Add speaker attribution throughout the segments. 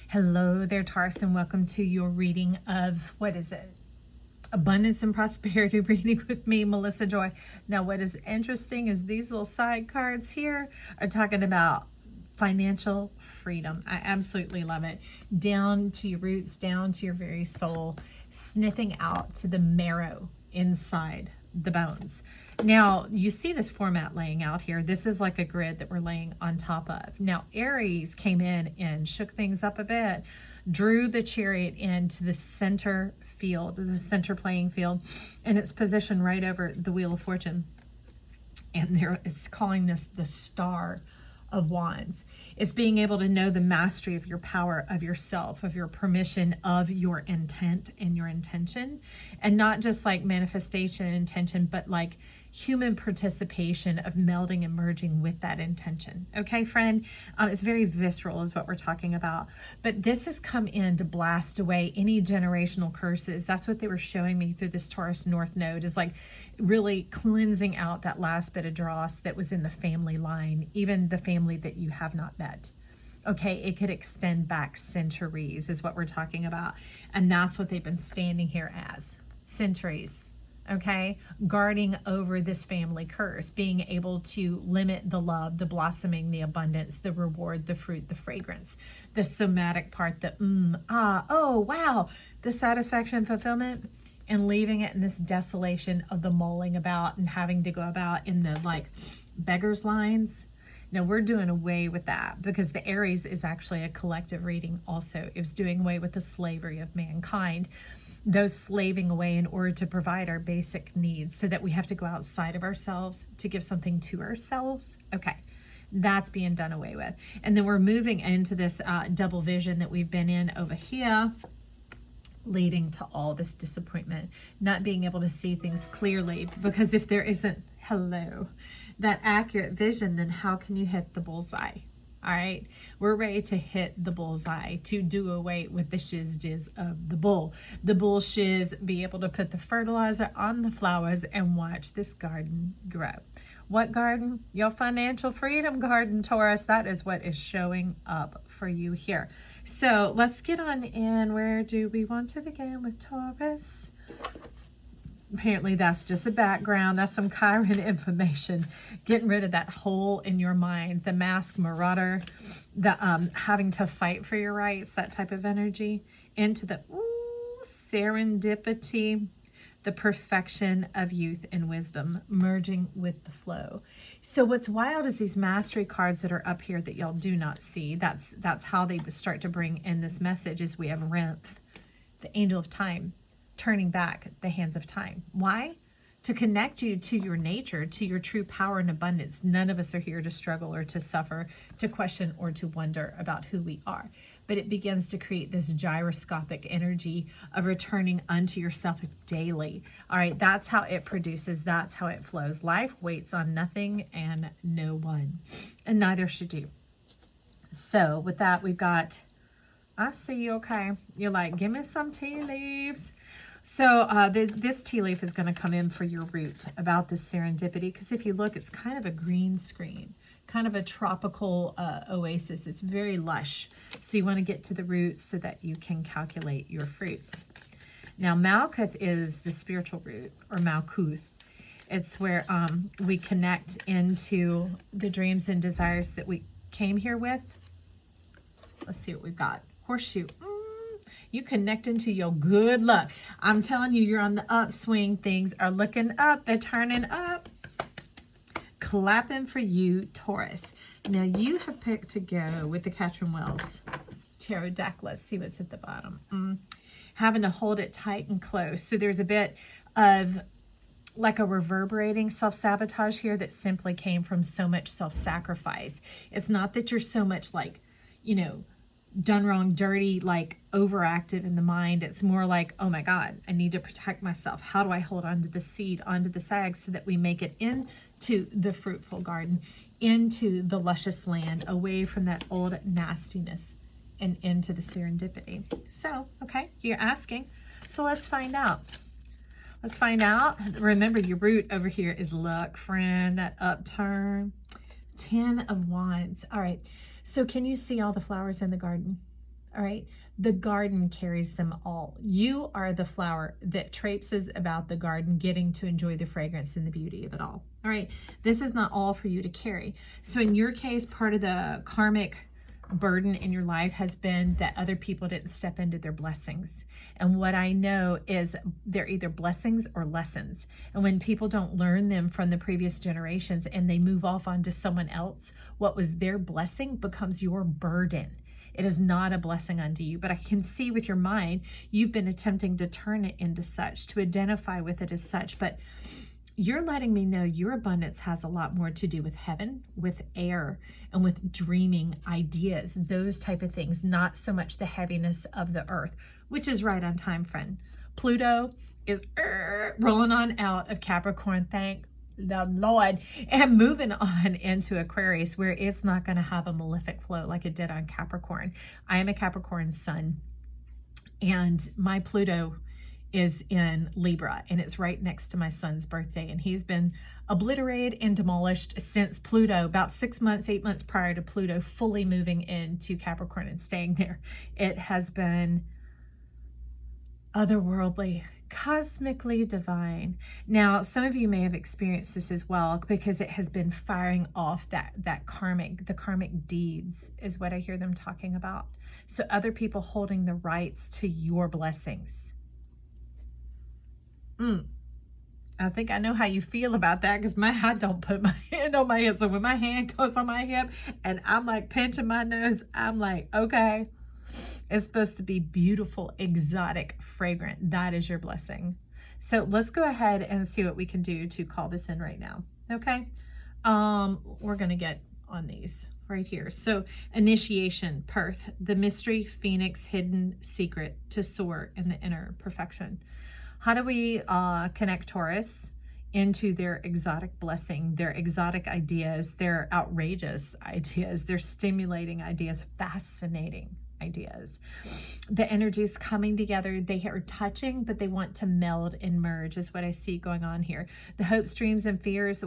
Speaker 1: Hello there, Taurus, and welcome to your reading of, what is it? Abundance and Prosperity reading with me, Melissa Joy. Now, what is interesting is these little side cards here are talking about financial freedom. I absolutely love it. Down to your roots, down to your very soul, sniffing out to the marrow inside the bones. Now, you see this format laying out here. This is like a grid that we're laying on top of. Now, Aries came in and shook things up a bit, drew the chariot into the center field, the center playing field, and it's positioned right over the Wheel of Fortune. And it's calling this the Star of Wands. It's being able to know the mastery of your power, of yourself, of your permission, of your intent and your intention, and not just like manifestation and intention, but like human participation of melding and merging with that intention. Okay, friend? It's very visceral is what we're talking about. But this has come in to blast away any generational curses. That's what they were showing me through this Taurus North Node, is like really cleansing out that last bit of dross that was in the family line, even the family that you have not met. Okay, it could extend back centuries is what we're talking about. And that's what they've been standing here as, centuries. Okay, guarding over this family curse, being able to limit the love, the blossoming, the abundance, the reward, the fruit, the fragrance, the somatic part, the oh, wow, the satisfaction and fulfillment, and leaving it in this desolation of the mulling about and having to go about in the like beggar's lines. Now we're doing away with that because the Aries is actually a collective reading also. It was doing away with the slavery of mankind, those slaving away in order to provide our basic needs so that we have to go outside of ourselves to give something to ourselves. Okay, that's being done away with. And then we're moving into this double vision that we've been in over here, leading to all this disappointment, not being able to see things clearly, because if there isn't, that accurate vision, then how can you hit the bullseye? All right, we're ready to hit the bullseye, to do away with the shiz diz of the bull shiz, be able to put the fertilizer on the flowers and watch this garden grow. What garden? Your financial freedom garden, Taurus. That is what is showing up for you here. So let's get on in. Where do we want to begin with Taurus? Apparently that's just a background. That's some Chiron information. Getting rid of that hole in your mind, the masked marauder, the having to fight for your rights, that type of energy, into the serendipity, the perfection of youth and wisdom, merging with the flow. So what's wild is these mastery cards that are up here that y'all do not see. That's how they start to bring in this message. Is we have Renth, the angel of time, turning back the hands of time. Why? To connect you to your nature, to your true power and abundance. None of us are here to struggle or to suffer, to question or to wonder about who we are. But it begins to create this gyroscopic energy of returning unto yourself daily. All right, that's how it produces. That's how it flows. Life waits on nothing and no one, and neither should you. So with that, we've got, I see you, okay. You're like, give me some tea leaves. So this tea leaf is going to come in for your root about this serendipity, because if you look, it's kind of a green screen, kind of a tropical oasis. It's very lush. So you want to get to the roots so that you can calculate your fruits. Now, Malkuth is the spiritual root, or Malkuth. It's where we connect into the dreams and desires that we came here with. Let's see what we've got. Horseshoe. You connect into your good luck. I'm telling you, you're on the upswing. Things are looking up. They're turning up. Clapping for you, Taurus. Now, you have picked to go with the Catherine Wells Tarot deck. Let's see what's at the bottom. Having to hold it tight and close. So there's a bit of like a reverberating self-sabotage here that simply came from so much self-sacrifice. It's not that you're so much like, done wrong, dirty, like overactive in the mind. It's more like, oh my God, I need to protect myself. How do I hold on to the seed, onto the egg, so that we make it into the fruitful garden, into the luscious land, away from that old nastiness and into the serendipity. So, okay, you're asking. So let's find out. Let's find out. Remember, your root over here is luck, friend, that upturn. 10 of Wands. All right. So can you see all the flowers in the garden? All right. The garden carries them all. You are the flower that traipses about the garden, getting to enjoy the fragrance and the beauty of it all. All right. This is not all for you to carry. So in your case, part of the karmic burden in your life has been that other people didn't step into their blessings. And what I know is they're either blessings or lessons. And when people don't learn them from the previous generations and they move off onto someone else, what was their blessing becomes your burden. It is not a blessing unto you, but I can see with your mind, you've been attempting to turn it into such, to identify with it as such, but you're letting me know your abundance has a lot more to do with heaven, with air, and with dreaming ideas, those type of things, not so much the heaviness of the earth, which is right on time, friend. Pluto is rolling on out of Capricorn, thank the Lord, and moving on into Aquarius, where it's not going to have a malefic flow like it did on Capricorn. I am a Capricorn sun, and my Pluto is in Libra, and it's right next to my son's birthday, and he's been obliterated and demolished since Pluto, about 6 months, 8 months prior to Pluto fully moving into Capricorn and staying there. It has been otherworldly, cosmically divine. Now, some of you may have experienced this as well, because it has been firing off the karmic deeds is what I hear them talking about. So other people holding the rights to your blessings. I think I know how you feel about that, because I don't put my hand on my hip. So when my hand goes on my hip and I'm like pinching my nose, I'm like, okay, it's supposed to be beautiful, exotic, fragrant. That is your blessing. So let's go ahead and see what we can do to call this in right now. Okay. We're going to get on these right here. So initiation, Perth, the mystery, phoenix, hidden secret to soar in the inner perfection. How do we connect Taurus into their exotic blessing, their exotic ideas, their outrageous ideas, their stimulating ideas, fascinating ideas? The energies coming together, they are touching, but they want to meld and merge is what I see going on here. The hopes, dreams, and fears,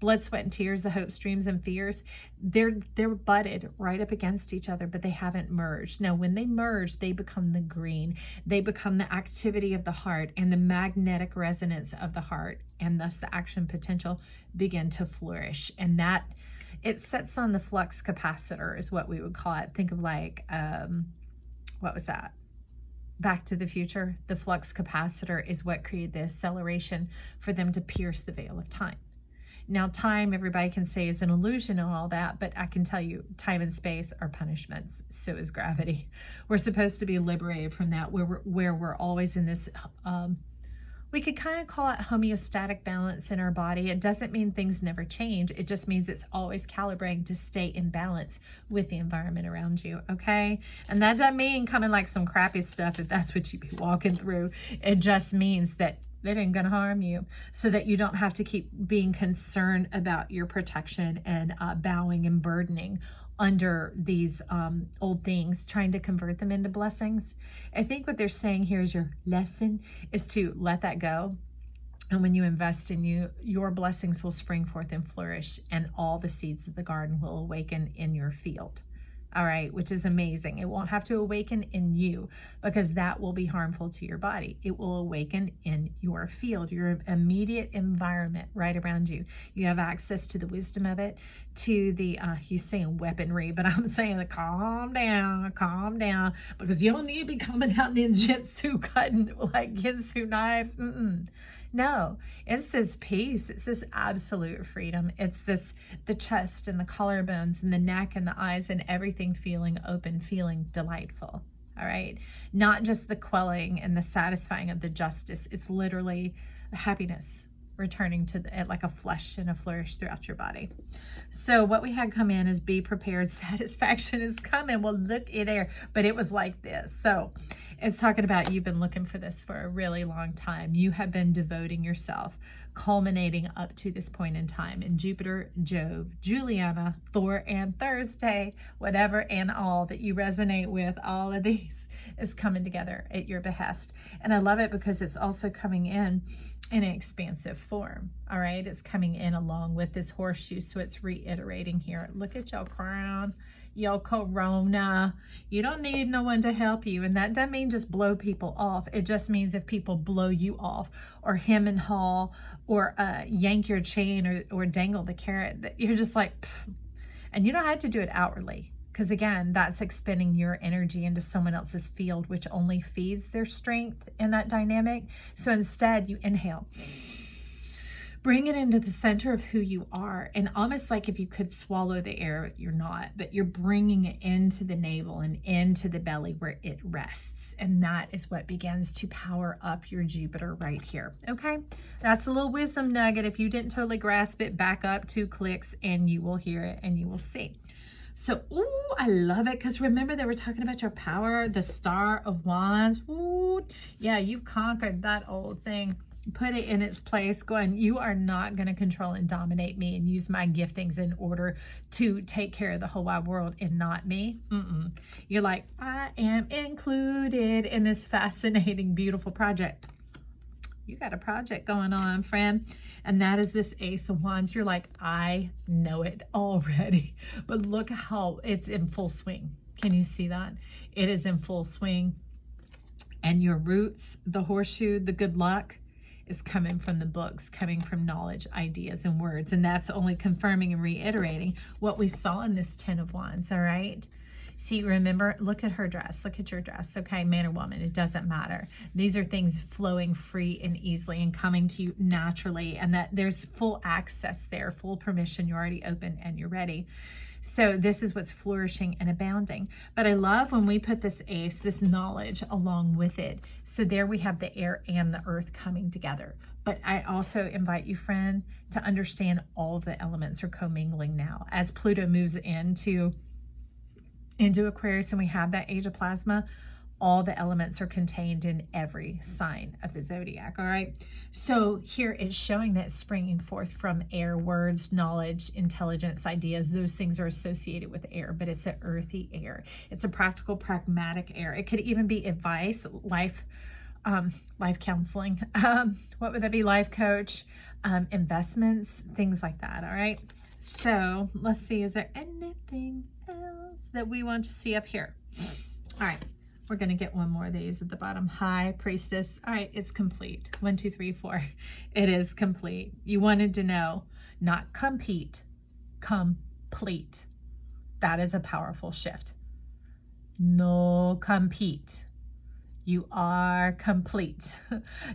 Speaker 1: blood, sweat, and tears, the hopes, dreams, and fears, they're butted right up against each other, but they haven't merged. Now, when they merge, they become the green. They become the activity of the heart and the magnetic resonance of the heart, and thus the action potential begin to flourish. And that, it sets on the flux capacitor is what we would call it. Think of like, what was that? Back to the Future. The flux capacitor is what created the acceleration for them to pierce the veil of time. Now, time, everybody can say, is an illusion and all that, but I can tell you time and space are punishments. So is gravity. We're supposed to be liberated from that, where we're always in this, we could kind of call it homeostatic balance in our body. It doesn't mean things never change. It just means it's always calibrating to stay in balance with the environment around you, okay? And that doesn't mean coming like some crappy stuff if that's what you be walking through. It just means that it ain't gonna harm you, so that you don't have to keep being concerned about your protection and bowing and burdening under these old things, trying to convert them into blessings. I think what they're saying here is your lesson is to let that go. And when you invest in you, your blessings will spring forth and flourish, and all the seeds of the garden will awaken in your field. All right, which is amazing. It won't have to awaken in you, because that will be harmful to your body. It will awaken in your field, your immediate environment right around you. You have access to the wisdom of it, to the, you saying weaponry, but I'm saying the calm down, because you don't need to be coming out ninjutsu cutting like Ginsu knives. No, it's this peace. It's this absolute freedom. It's this, the chest and the collarbones and the neck and the eyes and everything feeling open, feeling delightful. All right. Not just the quelling and the satisfying of the justice. It's literally happiness returning to like a flush and a flourish throughout your body. So what we had come in is be prepared. Satisfaction is coming. Well, look at there, but it was like this. So it's talking about you've been looking for this for a really long time. You have been devoting yourself, culminating up to this point in time. And Jupiter, Jove, Juliana, Thor, and Thursday, whatever and all that you resonate with, all of these is coming together at your behest. And I love it because it's also coming in an expansive form. All right, it's coming in along with this horseshoe, so it's reiterating here. Look at your crown. your corona. You don't need no one to help you. And that doesn't mean just blow people off. It just means if people blow you off or hem and haw or yank your chain or dangle the carrot, that you're just like, pfft. And you don't have to do it outwardly. Because again, that's expending your energy into someone else's field, which only feeds their strength in that dynamic. So instead, you inhale. Bring it into the center of who you are. And almost like if you could swallow the air, you're not, but you're bringing it into the navel and into the belly where it rests. And that is what begins to power up your Jupiter right here. Okay, that's a little wisdom nugget. If you didn't totally grasp it, back up 2 clicks and you will hear it and you will see. So, ooh, I love it, because remember they were talking about your power, the Star of Wands. Ooh, yeah, you've conquered that old thing. Put it in its place, going, you are not going to control and dominate me and use my giftings in order to take care of the whole wide world and not me. You're like, I am included in this fascinating, beautiful project. You got a project going on, friend. And that is this Ace of Wands. You're like, I know it already. But look how it's in full swing. Can you see that? It is in full swing. And your roots, the horseshoe, the good luck, is coming from the books, coming from knowledge, ideas, and words. And that's only confirming and reiterating what we saw in this 10 of Wands, all right? See, remember, look at her dress. Look at your dress, okay? Man or woman, it doesn't matter. These are things flowing free and easily and coming to you naturally, and that there's full access there, full permission. You're already open and you're ready. So this is what's flourishing and abounding. But I love when we put this ace, this knowledge along with it. So there we have the air and the earth coming together. But I also invite you, friend, to understand all the elements are commingling now. As Pluto moves into Aquarius and we have that age of plasma, all the elements are contained in every sign of the zodiac, all right? So here it's showing that it's springing forth from air, words, knowledge, intelligence, ideas. Those things are associated with air, but it's an earthy air. It's a practical, pragmatic air. It could even be advice, life counseling. What would that be? Life coach, investments, things like that, all right? So let's see, is there anything else that we want to see up here? All right, we're going to get one more of these at the bottom. High Priestess. All right, it's complete. 1, 2, 3, 4. It is complete. You wanted to know, not compete, complete. That is a powerful shift. No compete. You are complete.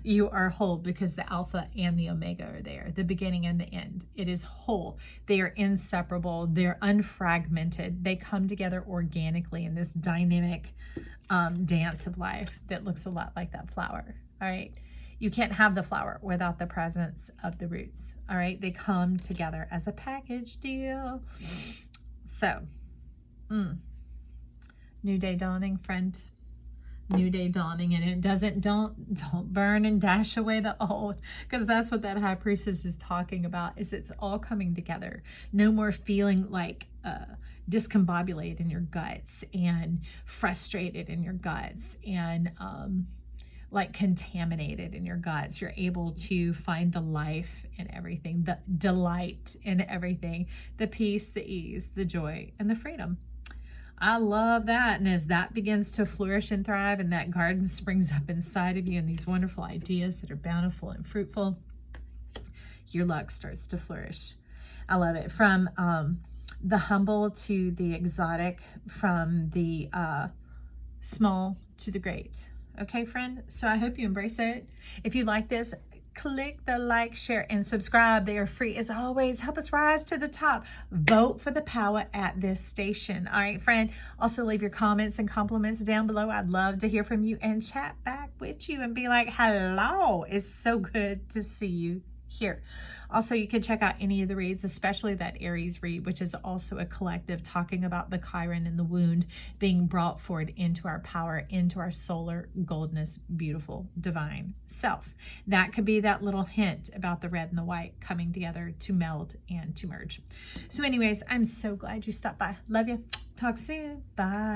Speaker 1: You are whole, because the Alpha and the Omega are there, the beginning and the end. It is whole. They are inseparable. They're unfragmented. They come together organically in this dynamic dance of life that looks a lot like that flower. All right. You can't have the flower without the presence of the roots. All right. They come together as a package deal. So, new day dawning, friend. New day dawning, and it doesn't, don't burn and dash away the old, because that's what that High Priestess is talking about, is it's all coming together. No more feeling like discombobulated in your guts and frustrated in your guts and like contaminated in your guts. You're able to find the life in everything, the delight in everything, the peace, the ease, the joy, and the freedom. I love that. And as that begins to flourish and thrive, and that garden springs up inside of you, and these wonderful ideas that are bountiful and fruitful, your luck starts to flourish. I love it. From the humble to the exotic, from the small to the great. Okay, friend? So I hope you embrace it. If you like this, click the like, share, and subscribe. They are free as always. Help us rise to the top. Vote for the power at this station. All right, friend. Also, leave your comments and compliments down below. I'd love to hear from you and chat back with you and be like, hello. It's so good to see you here. Also, you can check out any of the reads, especially that Aries read, which is also a collective talking about the Chiron and the wound being brought forward into our power, into our solar goldness, beautiful, divine self. That could be that little hint about the red and the white coming together to meld and to merge. So anyways, I'm so glad you stopped by. Love you. Talk soon. Bye.